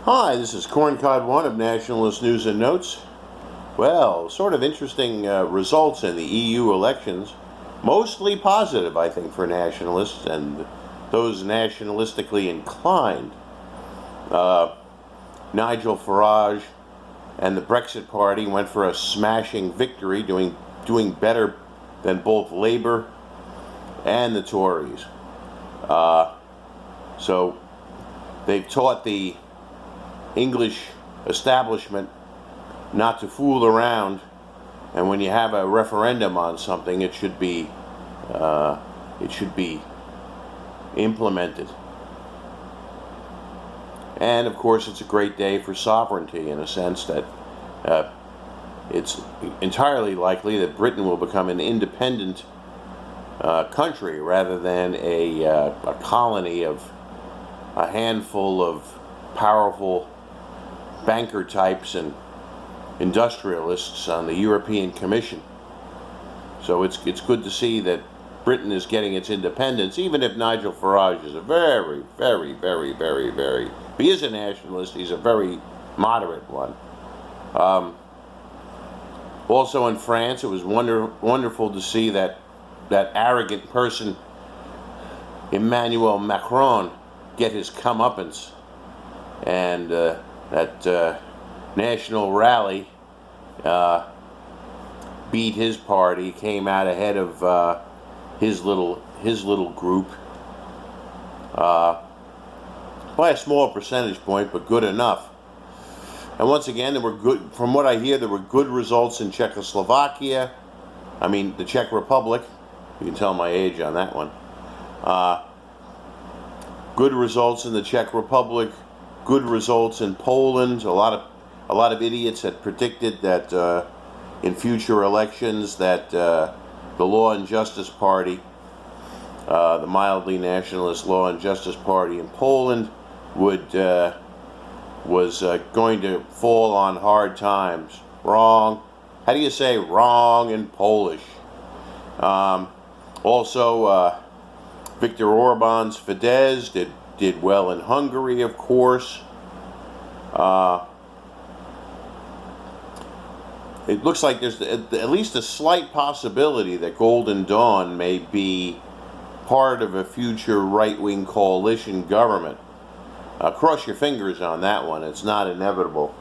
Hi, this is Corncod1 of Nationalist News and Notes. Well, sort of interesting results in the EU elections. Mostly positive, I think, for nationalists and those nationalistically inclined. Nigel Farage and the Brexit Party went for a smashing victory, doing better than both Labour and the Tories. So they've taught the English establishment not to fool around, and when you have a referendum on something, it should be implemented. And of course, it's a great day for sovereignty in a sense that it's entirely likely that Britain will become an independent country rather than a colony of a handful of powerful banker types and industrialists on the European Commission. So it's good to see that Britain is getting its independence, even if Nigel Farage is a very, he is a nationalist, he's a very moderate one. Also in France, it was wonderful to see that arrogant person, Emmanuel Macron, get his comeuppance. And that national rally beat his party, came out ahead of his little group by a small percentage point, but good enough. And once again, from what I hear, there were good results in Czechoslovakia. I mean, the Czech Republic. You can tell my age on that one. Good results in the Czech Republic. Good results in Poland. A lot of idiots had predicted that in future elections that the Law and Justice Party, the mildly nationalist Law and Justice Party in Poland, was going to fall on hard times. Wrong. How do you say wrong in Polish? Also, Viktor Orban's Fidesz did well in Hungary, of course. It looks like there's at least a slight possibility that Golden Dawn may be part of a future right-wing coalition government. Cross your fingers on that one. It's not inevitable.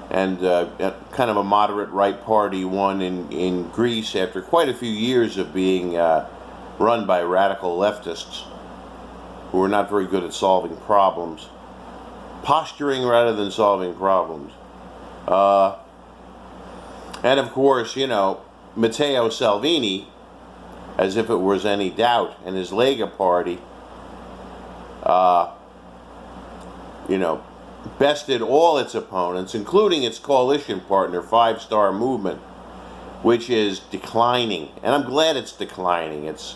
And kind of a moderate right party won in Greece after quite a few years of being run by radical leftists who are not very good at solving problems. Posturing rather than solving problems. And of course, Matteo Salvini, as if it was any doubt, and his Lega party, bested all its opponents, including its coalition partner, Five Star Movement, which is declining. And I'm glad it's declining. It's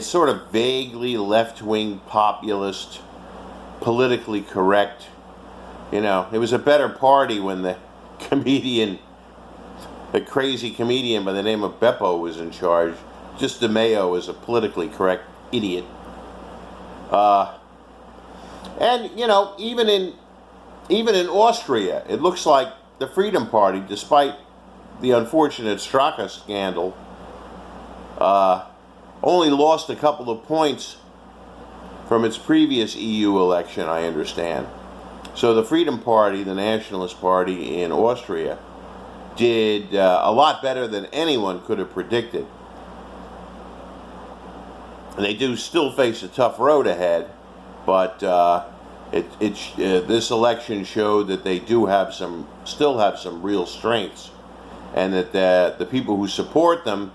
sort of vaguely left-wing populist, politically correct. It was a better party when the crazy comedian by the name of Beppo was in charge. Just DeMeo is a politically correct idiot. And even in Austria, it looks like the Freedom Party, despite the unfortunate Straka scandal, only lost a couple of points from its previous EU election, I understand. So the Freedom Party, the Nationalist Party in Austria, did a lot better than anyone could have predicted. And they do still face a tough road ahead, but this election showed that they still have some real strengths, and that the people who support them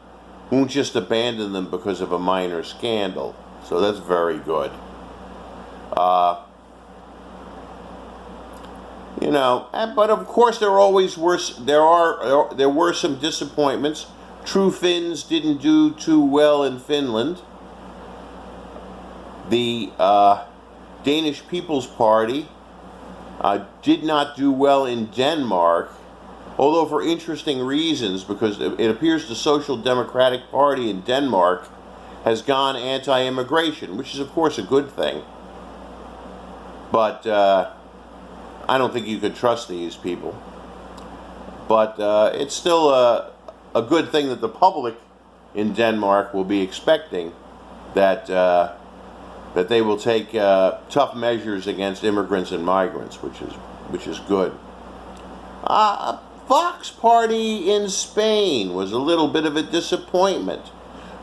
won't just abandon them because of a minor scandal. So that's very good. But of course there were some disappointments. True Finns didn't do too well in Finland. The Danish People's Party did not do well in Denmark, although for interesting reasons, because it appears the Social Democratic Party in Denmark has gone anti-immigration, which is of course a good thing. But I don't think you could trust these people. But it's still a good thing that the public in Denmark will be expecting that that they will take tough measures against immigrants and migrants, which is good. Vox Party in Spain was a little bit of a disappointment.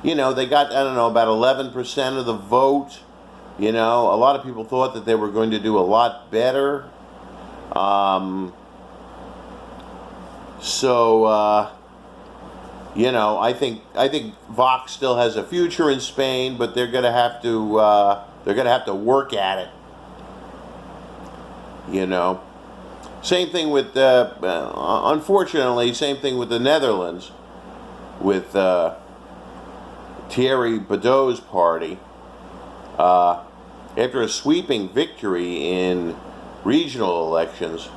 You know, they got, I don't know, about 11% of the vote. You know, a lot of people thought that they were going to do a lot better. You know, I think Vox still has a future in Spain, but they're going to have to work at it. You know, same thing with unfortunately, same thing with the Netherlands, with Thierry Baudot's party. After a sweeping victory in regional elections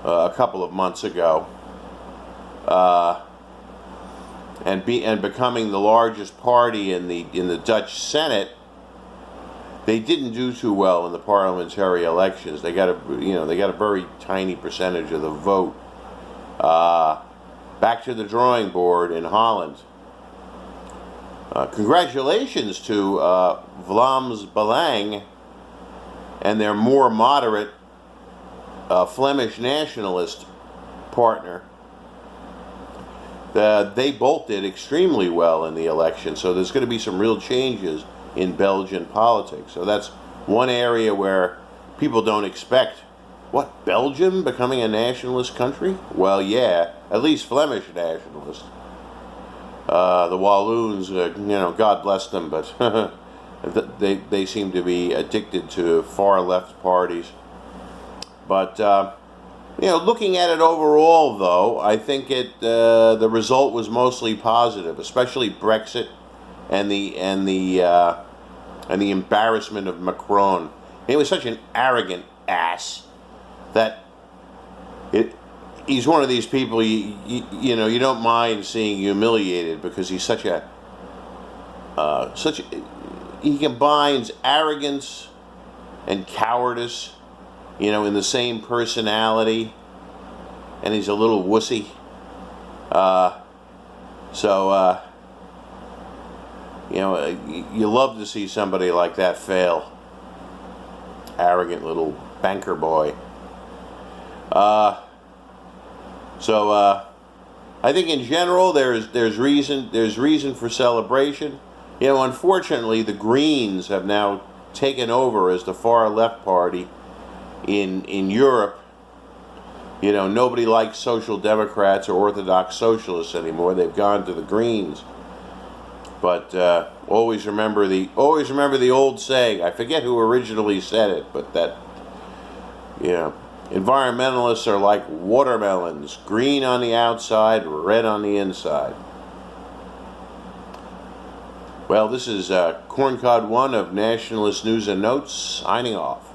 a couple of months ago, and becoming the largest party in the Dutch Senate, they didn't do too well in the parliamentary elections. They got a very tiny percentage of the vote. Back to the drawing board in Holland. Congratulations to Vlaams Belang and their more moderate Flemish Nationalist partner. They both did extremely well in the election, so there's going to be some real changes in Belgian politics. So that's one area where people don't expect, what, Belgium becoming a nationalist country? Well, yeah, at least Flemish nationalists. The Walloons, God bless them, but they seem to be addicted to far left parties. But looking at it overall, though, I think the result was mostly positive, especially Brexit and the embarrassment of Macron. He was such an arrogant ass that he's one of these people you don't mind seeing humiliated, because he's he combines arrogance and cowardice, in the same personality, and he's a little wussy. You love to see somebody like that fail. Arrogant little banker boy. I think in general there's reason for celebration. Unfortunately, the Greens have now taken over as the far left party in Europe. Nobody likes social democrats or orthodox socialists anymore. They've gone to the Greens. But always remember the old saying. I forget who originally said it, but that environmentalists are like watermelons, green on the outside, red on the inside. Well, this is Corncod 1 of Nationalist News and Notes, signing off.